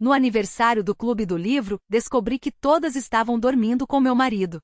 No aniversário do Clube do Livro, descobri que todas estavam dormindo com meu marido.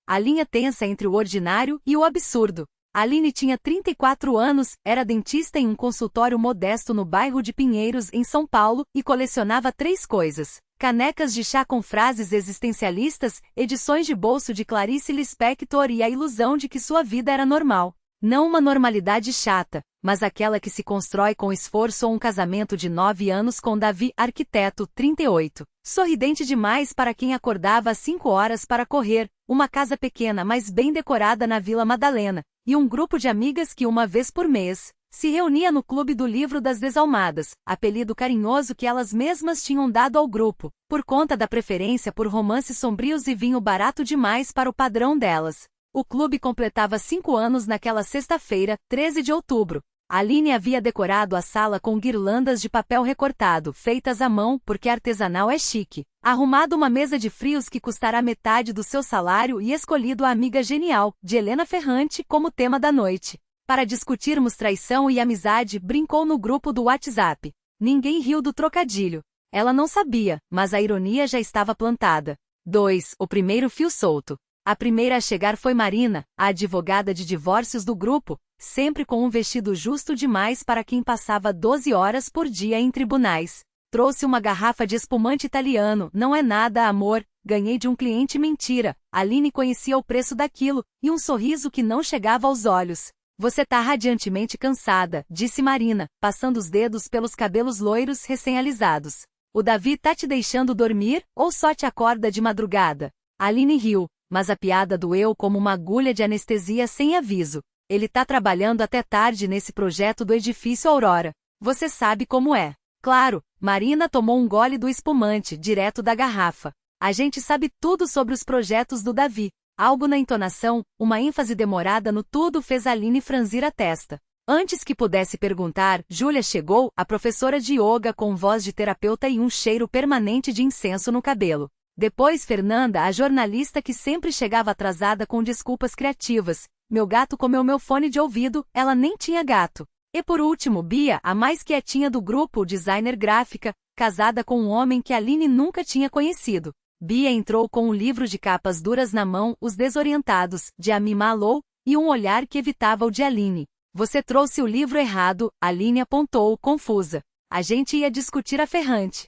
A linha tensa entre o ordinário e o absurdo. Aline tinha 34 anos, era dentista em um consultório modesto no bairro de Pinheiros, em São Paulo, e colecionava 3 coisas: canecas de chá com frases existencialistas, edições de bolso de Clarice Lispector e a ilusão de que sua vida era normal. Não uma normalidade chata, mas aquela que se constrói com esforço, ou um casamento de 9 anos com Davi, arquiteto, 38. Sorridente demais para quem acordava às 5 horas para correr, uma casa pequena mas bem decorada na Vila Madalena, e um grupo de amigas que uma vez por mês se reunia no Clube do Livro das Desalmadas, apelido carinhoso que elas mesmas tinham dado ao grupo, por conta da preferência por romances sombrios e vinho barato demais para o padrão delas. O clube completava 5 anos naquela sexta-feira, 13 de outubro. Aline havia decorado a sala com guirlandas de papel recortado, feitas à mão, porque artesanal é chique. Arrumado uma mesa de frios que custará metade do seu salário e escolhido a amiga genial, de Helena Ferrante, como tema da noite. Para discutirmos traição e amizade, brincou no grupo do WhatsApp. Ninguém riu do trocadilho. Ela não sabia, mas a ironia já estava plantada. 2. O primeiro fio solto. A primeira a chegar foi Marina, a advogada de divórcios do grupo, sempre com um vestido justo demais para quem passava 12 horas por dia em tribunais. Trouxe uma garrafa de espumante italiano, não é nada, amor, ganhei de um cliente, mentira. Aline conhecia o preço daquilo, e um sorriso que não chegava aos olhos. Você tá radiantemente cansada, disse Marina, passando os dedos pelos cabelos loiros recém-alisados. O Davi tá te deixando dormir, ou só te acorda de madrugada? Aline riu, mas a piada doeu como uma agulha de anestesia sem aviso. Ele tá trabalhando até tarde nesse projeto do edifício Aurora. Você sabe como é. Claro, Marina tomou um gole do espumante, direto da garrafa. A gente sabe tudo sobre os projetos do Davi. Algo na entonação, uma ênfase demorada no tudo fez Aline franzir a testa. Antes que pudesse perguntar, Júlia chegou, a professora de yoga com voz de terapeuta e um cheiro permanente de incenso no cabelo. Depois Fernanda, a jornalista que sempre chegava atrasada com desculpas criativas. Meu gato comeu meu fone de ouvido, ela nem tinha gato. E por último Bia, a mais quietinha do grupo, designer gráfica, casada com um homem que Aline nunca tinha conhecido. Bia entrou com um livro de capas duras na mão, Os Desorientados, de Ami Malou, e um olhar que evitava o de Aline. Você trouxe o livro errado, Aline apontou, confusa. A gente ia discutir a Ferrante.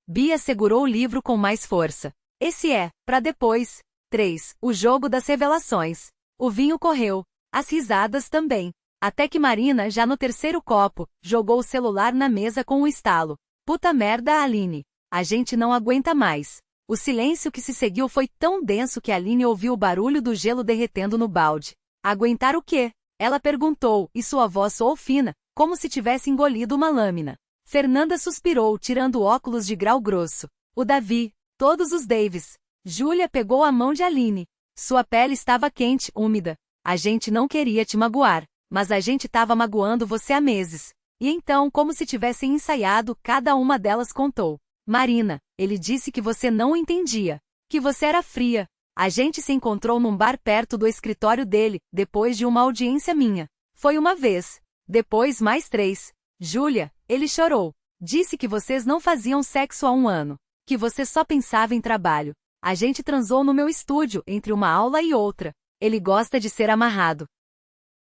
Bia segurou o livro com mais força. Esse é, pra depois. 3. O jogo das revelações. O vinho correu. As risadas também. Até que Marina, já no 3º copo, jogou o celular na mesa com um estalo. Puta merda, Aline. A gente não aguenta mais. O silêncio que se seguiu foi tão denso que Aline ouviu o barulho do gelo derretendo no balde. Aguentar o quê? Ela perguntou, e sua voz soou fina, como se tivesse engolido uma lâmina. Fernanda suspirou, tirando óculos de grau grosso. O Davi, todos os Davis. Júlia pegou a mão de Aline. Sua pele estava quente, úmida. A gente não queria te magoar, mas a gente estava magoando você há meses. E então, como se tivessem ensaiado, cada uma delas contou. Marina, ele disse que você não o entendia, que você era fria. A gente se encontrou num bar perto do escritório dele, depois de uma audiência minha. Foi uma vez. Depois mais 3. Júlia, ele chorou. Disse que vocês não faziam sexo há 1 ano. Que você só pensava em trabalho. A gente transou no meu estúdio, entre uma aula e outra. Ele gosta de ser amarrado.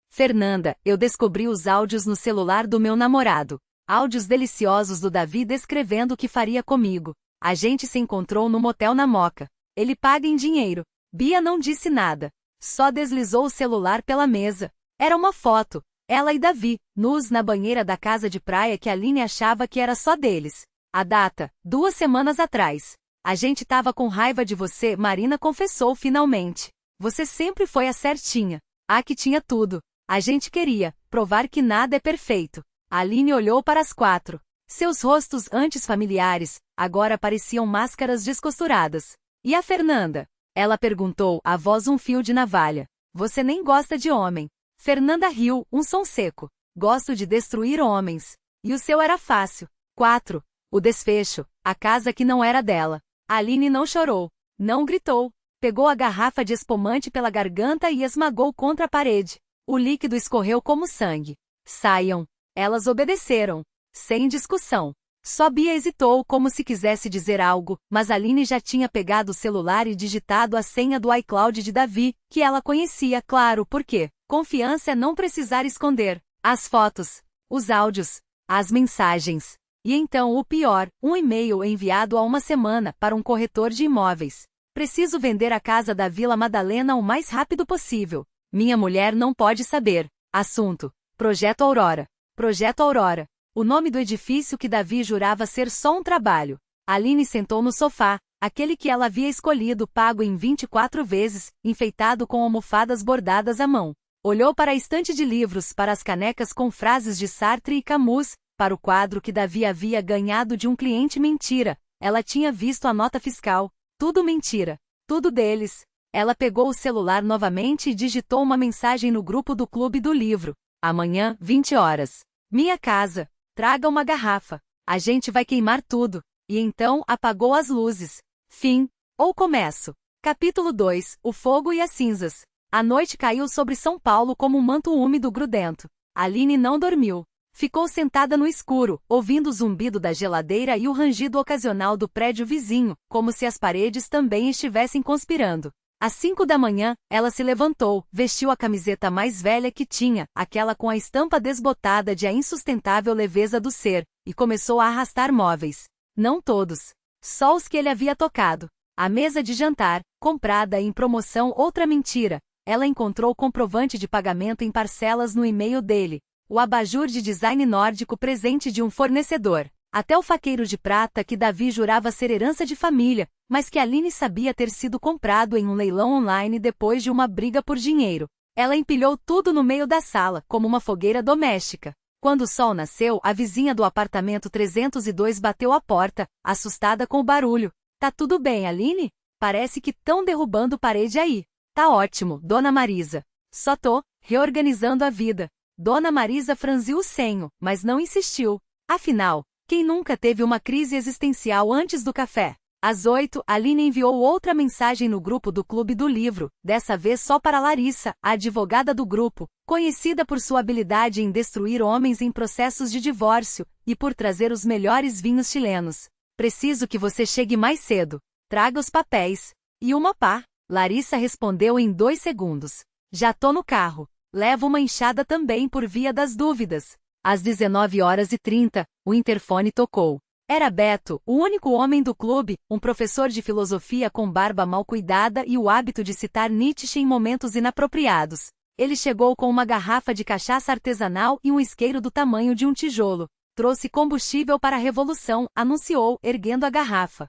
Fernanda, eu descobri os áudios no celular do meu namorado. Áudios deliciosos do Davi descrevendo o que faria comigo. A gente se encontrou no motel na Moca. Ele paga em dinheiro. Bia não disse nada. Só deslizou o celular pela mesa. Era uma foto. Ela e Davi, nus na banheira da casa de praia que Aline achava que era só deles. A data, 2 semanas atrás. A gente tava com raiva de você, Marina confessou finalmente. Você sempre foi a certinha. A que tinha tudo. A gente queria provar que nada é perfeito. Aline olhou para as 4. Seus rostos antes familiares, agora pareciam máscaras descosturadas. E a Fernanda? Ela perguntou, a voz um fio de navalha. Você nem gosta de homem. Fernanda riu, um som seco. Gosto de destruir homens. E o seu era fácil. 4. O desfecho, a casa que não era dela. Aline não chorou. Não gritou. Pegou a garrafa de espumante pela garganta e esmagou contra a parede. O líquido escorreu como sangue. Saiam. Elas obedeceram. Sem discussão. Só Bia hesitou como se quisesse dizer algo, mas Aline já tinha pegado o celular e digitado a senha do iCloud de Davi, que ela conhecia, claro, porque confiança é não precisar esconder as fotos, os áudios, as mensagens. E então o pior, um e-mail enviado há uma semana para um corretor de imóveis. Preciso vender a casa da Vila Madalena o mais rápido possível. Minha mulher não pode saber. Assunto: Projeto Aurora. Projeto Aurora. O nome do edifício que Davi jurava ser só um trabalho. Aline sentou no sofá, aquele que ela havia escolhido pago em 24 vezes, enfeitado com almofadas bordadas à mão. Olhou para a estante de livros, para as canecas com frases de Sartre e Camus, para o quadro que Davi havia ganhado de um cliente mentira. Ela tinha visto a nota fiscal. Tudo mentira. Tudo deles. Ela pegou o celular novamente e digitou uma mensagem no grupo do Clube do Livro. Amanhã, 20 horas. Minha casa. Traga uma garrafa. A gente vai queimar tudo. E então apagou as luzes. Fim. Ou começo. Capítulo 2. O fogo e as cinzas. A noite caiu sobre São Paulo como um manto úmido grudento. Aline não dormiu. Ficou sentada no escuro, ouvindo o zumbido da geladeira e o rangido ocasional do prédio vizinho, como se as paredes também estivessem conspirando. Às 5 da manhã, ela se levantou, vestiu a camiseta mais velha que tinha, aquela com a estampa desbotada de a insustentável leveza do ser, e começou a arrastar móveis. Não todos. Só os que ele havia tocado. A mesa de jantar, comprada em promoção, outra mentira. Ela encontrou comprovante de pagamento em parcelas no e-mail dele. O abajur de design nórdico presente de um fornecedor. Até o faqueiro de prata que Davi jurava ser herança de família, mas que Aline sabia ter sido comprado em um leilão online depois de uma briga por dinheiro. Ela empilhou tudo no meio da sala, como uma fogueira doméstica. Quando o sol nasceu, a vizinha do apartamento 302 bateu à porta, assustada com o barulho. Tá tudo bem, Aline? Parece que tão derrubando parede aí. Tá ótimo, Dona Marisa. Só tô reorganizando a vida. Dona Marisa franziu o senho, mas não insistiu. Afinal, quem nunca teve uma crise existencial antes do café? Às 8, Aline enviou outra mensagem no grupo do Clube do Livro, dessa vez só para Larissa, a advogada do grupo, conhecida por sua habilidade em destruir homens em processos de divórcio, e por trazer os melhores vinhos chilenos. Preciso que você chegue mais cedo. Traga os papéis. E uma pá. Larissa respondeu em 2 segundos. Já tô no carro. Levo uma enxada também por via das dúvidas. Às 19h30, o interfone tocou. Era Beto, o único homem do clube, um professor de filosofia com barba mal cuidada e o hábito de citar Nietzsche em momentos inapropriados. Ele chegou com uma garrafa de cachaça artesanal e um isqueiro do tamanho de um tijolo. Trouxe combustível para a revolução, anunciou, erguendo a garrafa.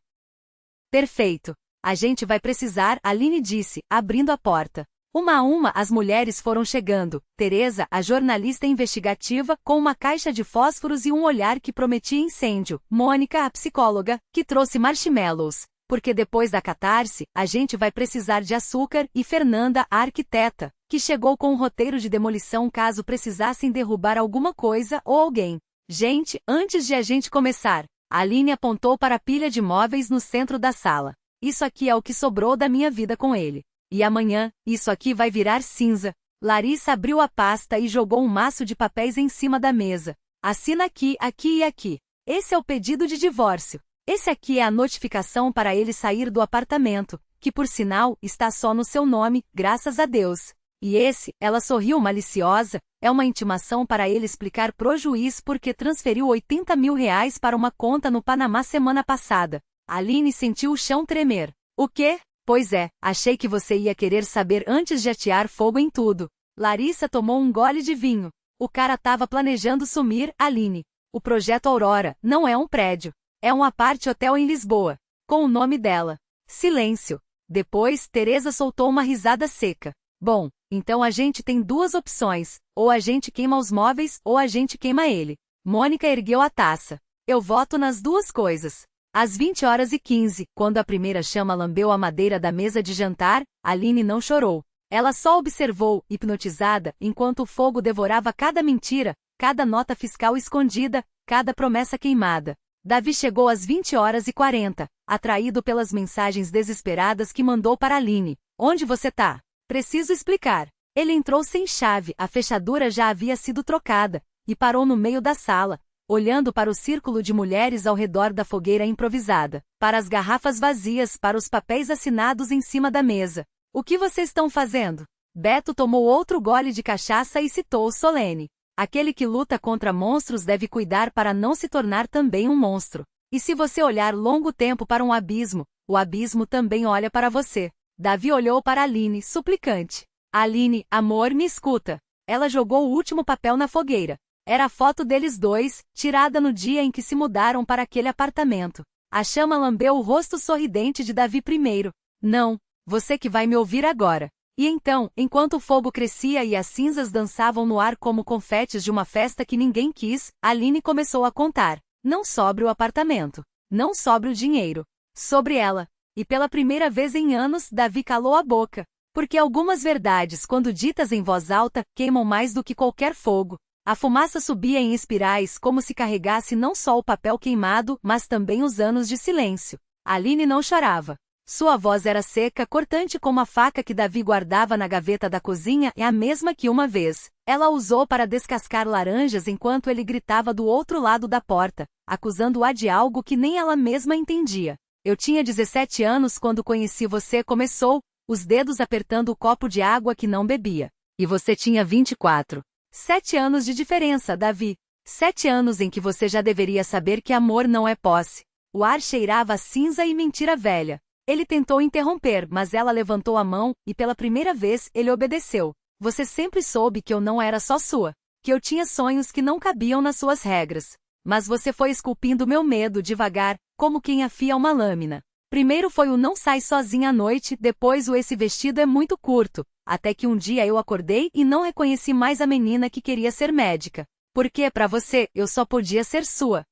Perfeito. A gente vai precisar, Aline disse, abrindo a porta. Uma a uma as mulheres foram chegando. Teresa, a jornalista investigativa, com uma caixa de fósforos e um olhar que prometia incêndio. Mônica, a psicóloga, que trouxe marshmallows. Porque depois da catarse, a gente vai precisar de açúcar. E Fernanda, a arquiteta, que chegou com um roteiro de demolição caso precisassem derrubar alguma coisa ou alguém. Gente, antes de a gente começar, Aline apontou para a pilha de móveis no centro da sala. Isso aqui é o que sobrou da minha vida com ele. E amanhã, isso aqui vai virar cinza. Larissa abriu a pasta e jogou um maço de papéis em cima da mesa. Assina aqui, aqui e aqui. Esse é o pedido de divórcio. Esse aqui é a notificação para ele sair do apartamento, que por sinal, está só no seu nome, graças a Deus. E esse, ela sorriu maliciosa, é uma intimação para ele explicar pro juiz porque transferiu 80 mil reais para uma conta no Panamá semana passada. Aline sentiu o chão tremer. O quê? Pois é, achei que você ia querer saber antes de atear fogo em tudo. Larissa tomou um gole de vinho. O cara tava planejando sumir, Aline. O Projeto Aurora não é um prédio. É um apart-hotel em Lisboa. Com o nome dela. Silêncio. Depois, Teresa soltou uma risada seca. Bom, então a gente tem 2 opções. Ou a gente queima os móveis, ou a gente queima ele. Mônica ergueu a taça. Eu voto nas 2 coisas. Às 20h15, quando a primeira chama lambeu a madeira da mesa de jantar, Aline não chorou. Ela só observou, hipnotizada, enquanto o fogo devorava cada mentira, cada nota fiscal escondida, cada promessa queimada. Davi chegou às 20h40, atraído pelas mensagens desesperadas que mandou para Aline. Onde você tá? Preciso explicar. Ele entrou sem chave, a fechadura já havia sido trocada, e parou no meio da sala. olhando para o círculo de mulheres ao redor da fogueira improvisada, para as garrafas vazias, para os papéis assinados em cima da mesa. O que vocês estão fazendo? Beto tomou outro gole de cachaça e citou solene. Aquele que luta contra monstros deve cuidar para não se tornar também um monstro. E se você olhar longo tempo para um abismo, o abismo também olha para você. Davi olhou para Aline, suplicante. Aline, amor, me escuta. Ela jogou o último papel na fogueira. Era a foto deles dois, tirada no dia em que se mudaram para aquele apartamento. A chama lambeu o rosto sorridente de Davi primeiro. Não, você que vai me ouvir agora. E então, enquanto o fogo crescia e as cinzas dançavam no ar como confetes de uma festa que ninguém quis, Aline começou a contar. Não sobre o apartamento. Não sobre o dinheiro. Sobre ela. E pela primeira vez em anos, Davi calou a boca. Porque algumas verdades, quando ditas em voz alta, queimam mais do que qualquer fogo. A fumaça subia em espirais como se carregasse não só o papel queimado, mas também os anos de silêncio. Aline não chorava. Sua voz era seca, cortante como a faca que Davi guardava na gaveta da cozinha e a mesma que uma vez ela usou para descascar laranjas enquanto ele gritava do outro lado da porta, acusando-a de algo que nem ela mesma entendia. Eu tinha 17 anos quando conheci você, começou, os dedos apertando o copo de água que não bebia. E você tinha 24. 7 anos de diferença, Davi. 7 anos em que você já deveria saber que amor não é posse. O ar cheirava a cinza e mentira velha. Ele tentou interromper, mas ela levantou a mão, e pela primeira vez ele obedeceu. Você sempre soube que eu não era só sua. Que eu tinha sonhos que não cabiam nas suas regras. Mas você foi esculpindo meu medo devagar, como quem afia uma lâmina. Primeiro foi o não sai sozinha à noite, depois o esse vestido é muito curto, até que um dia eu acordei e não reconheci mais a menina que queria ser médica. Porque, para você, eu só podia ser sua.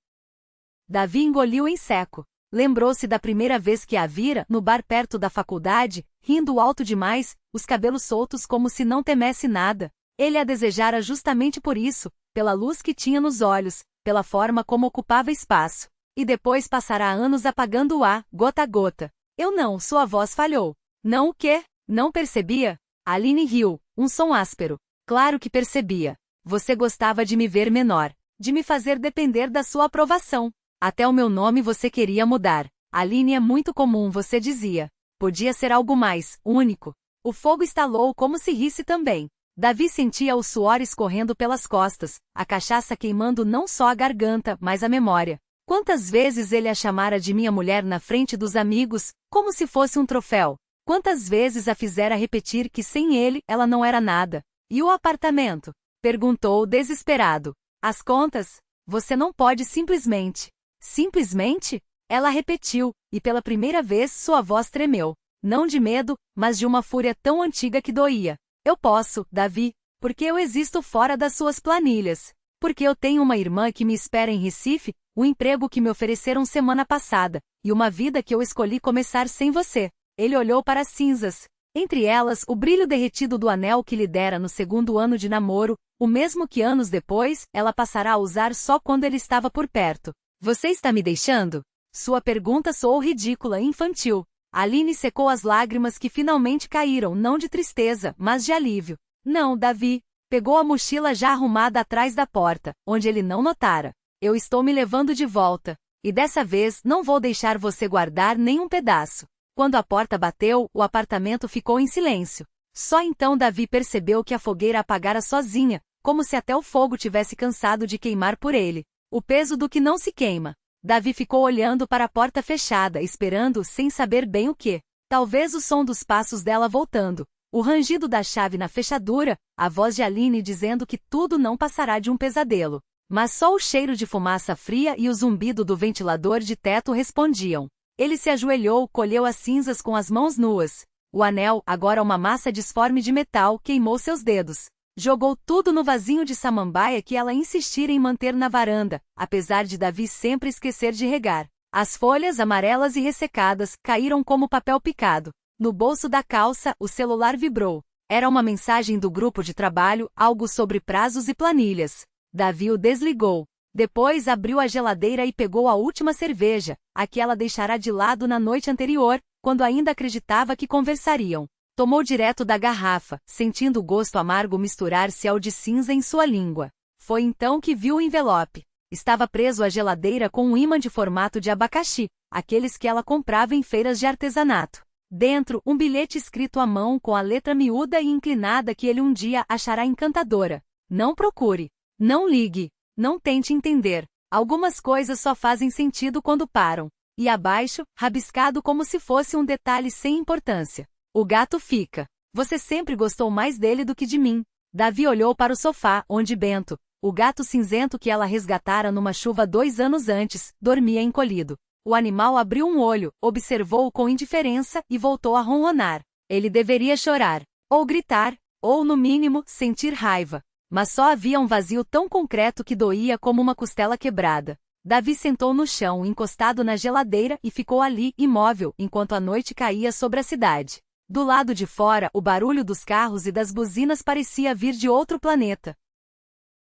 Davi engoliu em seco. Lembrou-se da primeira vez que a vira, no bar perto da faculdade, rindo alto demais, os cabelos soltos como se não temesse nada. Ele a desejara justamente por isso, pela luz que tinha nos olhos, pela forma como ocupava espaço. E depois passará anos apagando-a, gota a gota. Eu não, sua voz falhou. Não o quê? Não percebia? Aline riu, um som áspero. Claro que percebia. Você gostava de me ver menor, de me fazer depender da sua aprovação. Até o meu nome você queria mudar. Aline, é muito comum, você dizia. Podia ser algo mais, único. O fogo estalou como se risse também. Davi sentia o suor escorrendo pelas costas, a cachaça queimando não só a garganta, mas a memória. Quantas vezes ele a chamara de minha mulher na frente dos amigos, como se fosse um troféu. Quantas vezes a fizera repetir que sem ele, ela não era nada. E o apartamento? Perguntou desesperado. As contas? Você não pode simplesmente. Simplesmente? Ela repetiu, e pela primeira vez sua voz tremeu. Não de medo, mas de uma fúria tão antiga que doía. Eu posso, Davi, porque eu existo fora das suas planilhas. Porque eu tenho uma irmã que me espera em Recife, um emprego que me ofereceram semana passada, e uma vida que eu escolhi começar sem você. Ele olhou para as cinzas. Entre elas, o brilho derretido do anel que lhe dera no segundo ano de namoro, o mesmo que anos depois, ela passará a usar só quando ele estava por perto. Você está me deixando? Sua pergunta soou ridícula e infantil. Aline secou as lágrimas que finalmente caíram, não de tristeza, mas de alívio. Não, Davi. Pegou a mochila já arrumada atrás da porta, onde ele não notara. Eu estou me levando de volta. E dessa vez não vou deixar você guardar nem um pedaço. Quando a porta bateu, o apartamento ficou em silêncio. Só então Davi percebeu que a fogueira apagara sozinha, como se até o fogo tivesse cansado de queimar por ele. O peso do que não se queima. Davi ficou olhando para a porta fechada, esperando, sem saber bem o que. Talvez o som dos passos dela voltando, o rangido da chave na fechadura, a voz de Aline dizendo que tudo não passará de um pesadelo. Mas só o cheiro de fumaça fria e o zumbido do ventilador de teto respondiam. Ele se ajoelhou, colheu as cinzas com as mãos nuas. O anel, agora uma massa disforme de metal, queimou seus dedos. Jogou tudo no vasinho de samambaia que ela insistira em manter na varanda, apesar de Davi sempre esquecer de regar. As folhas amarelas e ressecadas caíram como papel picado. No bolso da calça, o celular vibrou. Era uma mensagem do grupo de trabalho, algo sobre prazos e planilhas. Davi o desligou. Depois abriu a geladeira e pegou a última cerveja, a que ela deixara de lado na noite anterior, quando ainda acreditava que conversariam. Tomou direto da garrafa, sentindo o gosto amargo misturar-se ao de cinza em sua língua. Foi então que viu o envelope. Estava preso à geladeira com um ímã de formato de abacaxi, aqueles que ela comprava em feiras de artesanato. Dentro, um bilhete escrito à mão com a letra miúda e inclinada que ele um dia achará encantadora. Não procure. Não ligue. Não tente entender. Algumas coisas só fazem sentido quando param. E abaixo, rabiscado como se fosse um detalhe sem importância. O gato fica. Você sempre gostou mais dele do que de mim. Davi olhou para o sofá, onde Bento, o gato cinzento que ela resgatara numa chuva 2 anos antes, dormia encolhido. O animal abriu um olho, observou-o com indiferença e voltou a ronronar. Ele deveria chorar, ou gritar, ou, no mínimo, sentir raiva. Mas só havia um vazio tão concreto que doía como uma costela quebrada. Davi sentou no chão, encostado na geladeira, e ficou ali, imóvel, enquanto a noite caía sobre a cidade. Do lado de fora, o barulho dos carros e das buzinas parecia vir de outro planeta.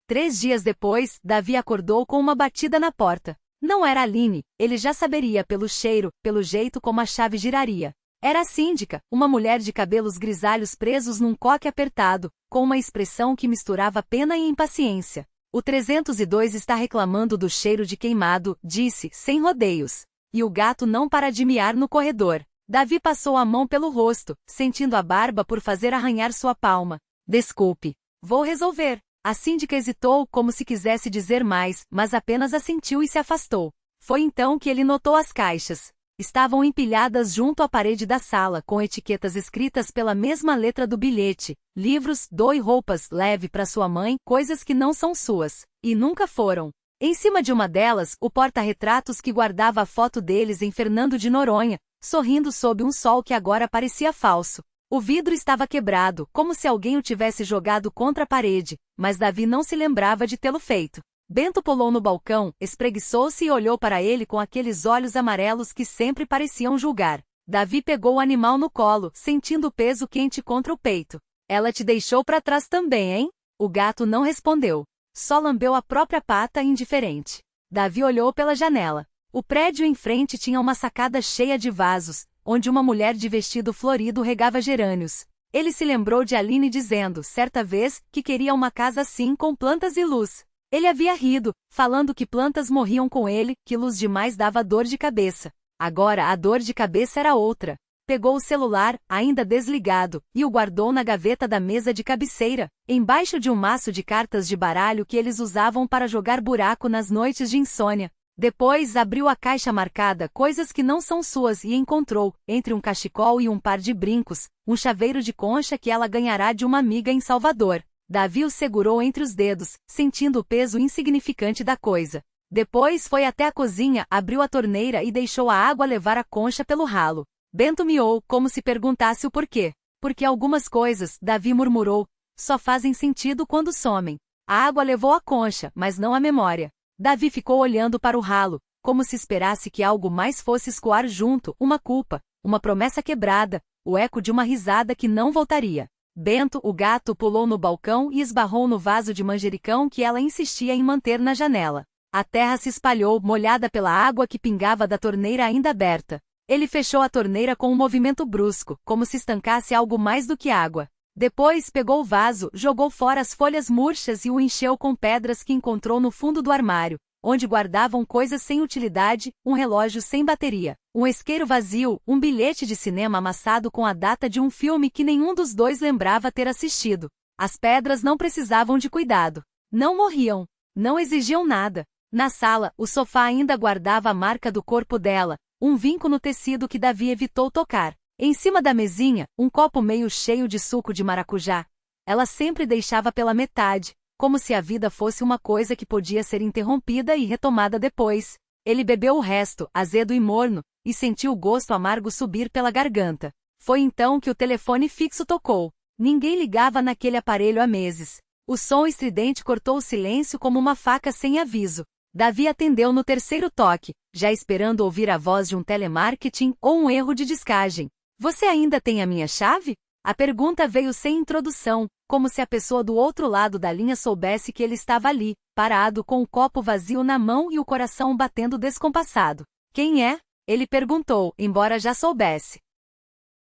3 dias depois, Davi acordou com uma batida na porta. Não era Aline, ele já saberia pelo cheiro, pelo jeito como a chave giraria. Era a síndica, uma mulher de cabelos grisalhos presos num coque apertado, com uma expressão que misturava pena e impaciência. O 302 está reclamando do cheiro de queimado, disse, sem rodeios. E o gato não para de miar no corredor. Davi passou a mão pelo rosto, sentindo a barba por fazer arranhar sua palma. Desculpe. Vou resolver. A síndica hesitou como se quisesse dizer mais, mas apenas assentiu e se afastou. Foi então que ele notou as caixas. Estavam empilhadas junto à parede da sala, com etiquetas escritas pela mesma letra do bilhete. Livros, doe roupas, leve para sua mãe, coisas que não são suas. E nunca foram. Em cima de uma delas, o porta-retratos que guardava a foto deles em Fernando de Noronha, sorrindo sob um sol que agora parecia falso. O vidro estava quebrado, como se alguém o tivesse jogado contra a parede, mas Davi não se lembrava de tê-lo feito. Bento pulou no balcão, espreguiçou-se e olhou para ele com aqueles olhos amarelos que sempre pareciam julgar. Davi pegou o animal no colo, sentindo o peso quente contra o peito. Ela te deixou para trás também, hein? O gato não respondeu. Só lambeu a própria pata indiferente. Davi olhou pela janela. O prédio em frente tinha uma sacada cheia de vasos, onde uma mulher de vestido florido regava gerânios. Ele se lembrou de Aline dizendo, certa vez, que queria uma casa assim com plantas e luz. Ele havia rido, falando que plantas morriam com ele, que luz demais dava dor de cabeça. Agora a dor de cabeça era outra. Pegou o celular, ainda desligado, e o guardou na gaveta da mesa de cabeceira, embaixo de um maço de cartas de baralho que eles usavam para jogar buraco nas noites de insônia. Depois abriu a caixa marcada coisas que não são suas e encontrou, entre um cachecol e um par de brincos, um chaveiro de concha que ela ganhará de uma amiga em Salvador. Davi o segurou entre os dedos, sentindo o peso insignificante da coisa. Depois foi até a cozinha, abriu a torneira e deixou a água levar a concha pelo ralo. Bento miou, como se perguntasse o porquê. Porque algumas coisas, Davi murmurou, só fazem sentido quando somem. A água levou a concha, mas não a memória. Davi ficou olhando para o ralo, como se esperasse que algo mais fosse escoar junto, uma culpa, uma promessa quebrada, o eco de uma risada que não voltaria. Bento, o gato, pulou no balcão e esbarrou no vaso de manjericão que ela insistia em manter na janela. A terra se espalhou, molhada pela água que pingava da torneira ainda aberta. Ele fechou a torneira com um movimento brusco, como se estancasse algo mais do que água. Depois pegou o vaso, jogou fora as folhas murchas e o encheu com pedras que encontrou no fundo do armário, onde guardavam coisas sem utilidade, um relógio sem bateria, um isqueiro vazio, um bilhete de cinema amassado com a data de um filme que nenhum dos dois lembrava ter assistido. As pedras não precisavam de cuidado. Não morriam. Não exigiam nada. Na sala, o sofá ainda guardava a marca do corpo dela, um vinco no tecido que Davi evitou tocar. Em cima da mesinha, um copo meio cheio de suco de maracujá. Ela sempre deixava pela metade, como se a vida fosse uma coisa que podia ser interrompida e retomada depois. Ele bebeu o resto, azedo e morno, e sentiu o gosto amargo subir pela garganta. Foi então que o telefone fixo tocou. Ninguém ligava naquele aparelho há meses. O som estridente cortou o silêncio como uma faca sem aviso. Davi atendeu no terceiro toque, já esperando ouvir a voz de um telemarketing ou um erro de descagem. Você ainda tem a minha chave? A pergunta veio sem introdução, como se a pessoa do outro lado da linha soubesse que ele estava ali, parado com o copo vazio na mão e o coração batendo descompassado. Quem é? Ele perguntou, embora já soubesse.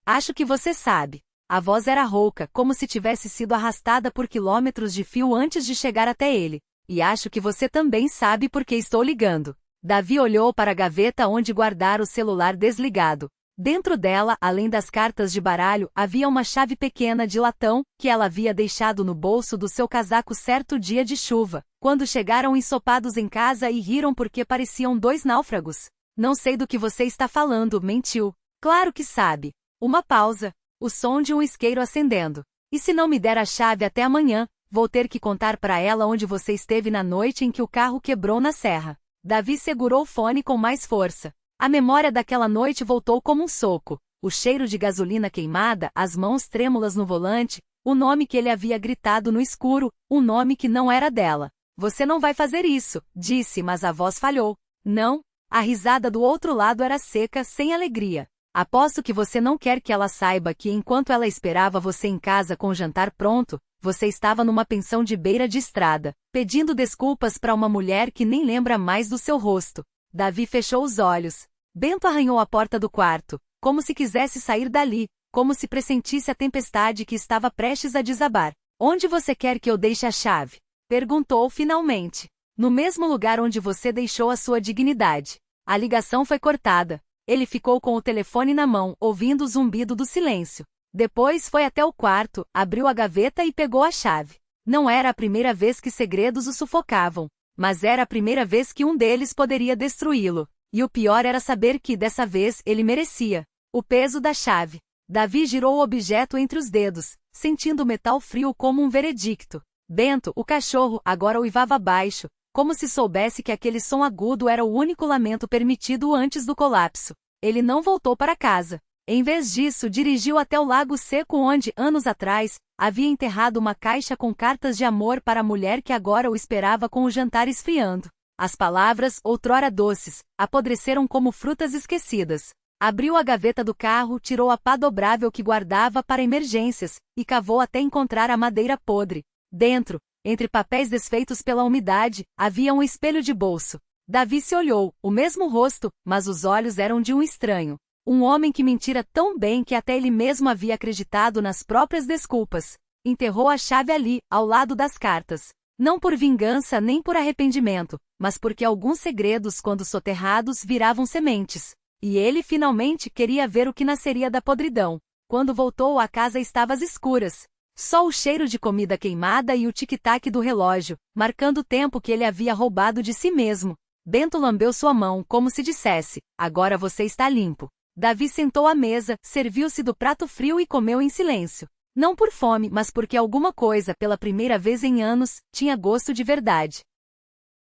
Acho que você sabe. A voz era rouca, como se tivesse sido arrastada por quilômetros de fio antes de chegar até ele. e acho que você também sabe por que estou ligando. Davi olhou para a gaveta onde guardara o celular desligado. Dentro dela, além das cartas de baralho, havia uma chave pequena de latão, que ela havia deixado no bolso do seu casaco certo dia de chuva, quando chegaram ensopados em casa e riram porque pareciam dois náufragos. Não sei do que você está falando, mentiu. Claro que sabe. Uma pausa. O som de um isqueiro acendendo. E se não me der a chave até amanhã, vou ter que contar para ela onde você esteve na noite em que o carro quebrou na serra. Davi segurou o fone com mais força. A memória daquela noite voltou como um soco. O cheiro de gasolina queimada, as mãos trêmulas no volante, o nome que ele havia gritado no escuro, um nome que não era dela. Você não vai fazer isso, disse, mas a voz falhou. Não. A risada do outro lado era seca, sem alegria. Aposto que você não quer que ela saiba que enquanto ela esperava você em casa com o jantar pronto, você estava numa pensão de beira de estrada, pedindo desculpas para uma mulher que nem lembra mais do seu rosto. Davi fechou os olhos. Bento arranhou a porta do quarto, como se quisesse sair dali, como se pressentisse a tempestade que estava prestes a desabar. Onde você quer que eu deixe a chave? Perguntou finalmente. No mesmo lugar onde você deixou a sua dignidade. A ligação foi cortada. Ele ficou com o telefone na mão, ouvindo o zumbido do silêncio. Depois foi até o quarto, abriu a gaveta e pegou a chave. Não era a primeira vez que segredos o sufocavam, mas era a primeira vez que um deles poderia destruí-lo. E o pior era saber que, dessa vez, ele merecia. O peso da chave. Davi girou o objeto entre os dedos, sentindo o metal frio como um veredicto. Bento, o cachorro, agora uivava baixo, como se soubesse que aquele som agudo era o único lamento permitido antes do colapso. Ele não voltou para casa. Em vez disso, dirigiu até o lago seco onde, anos atrás, havia enterrado uma caixa com cartas de amor para a mulher que agora o esperava com o jantar esfriando. As palavras, outrora doces, apodreceram como frutas esquecidas. Abriu a gaveta do carro, tirou a pá dobrável que guardava para emergências, e cavou até encontrar a madeira podre. Dentro, entre papéis desfeitos pela umidade, havia um espelho de bolso. Davi se olhou, o mesmo rosto, mas os olhos eram de um estranho. Um homem que mentira tão bem que até ele mesmo havia acreditado nas próprias desculpas. Enterrou a chave ali, ao lado das cartas. Não por vingança nem por arrependimento, mas porque alguns segredos, quando soterrados, viravam sementes. E ele finalmente queria ver o que nasceria da podridão. Quando voltou, a casa estava às escuras. Só o cheiro de comida queimada e o tic-tac do relógio, marcando o tempo que ele havia roubado de si mesmo. Bento lambeu sua mão, como se dissesse, agora você está limpo. Davi sentou à mesa, serviu-se do prato frio e comeu em silêncio. Não por fome, mas porque alguma coisa, pela primeira vez em anos, tinha gosto de verdade.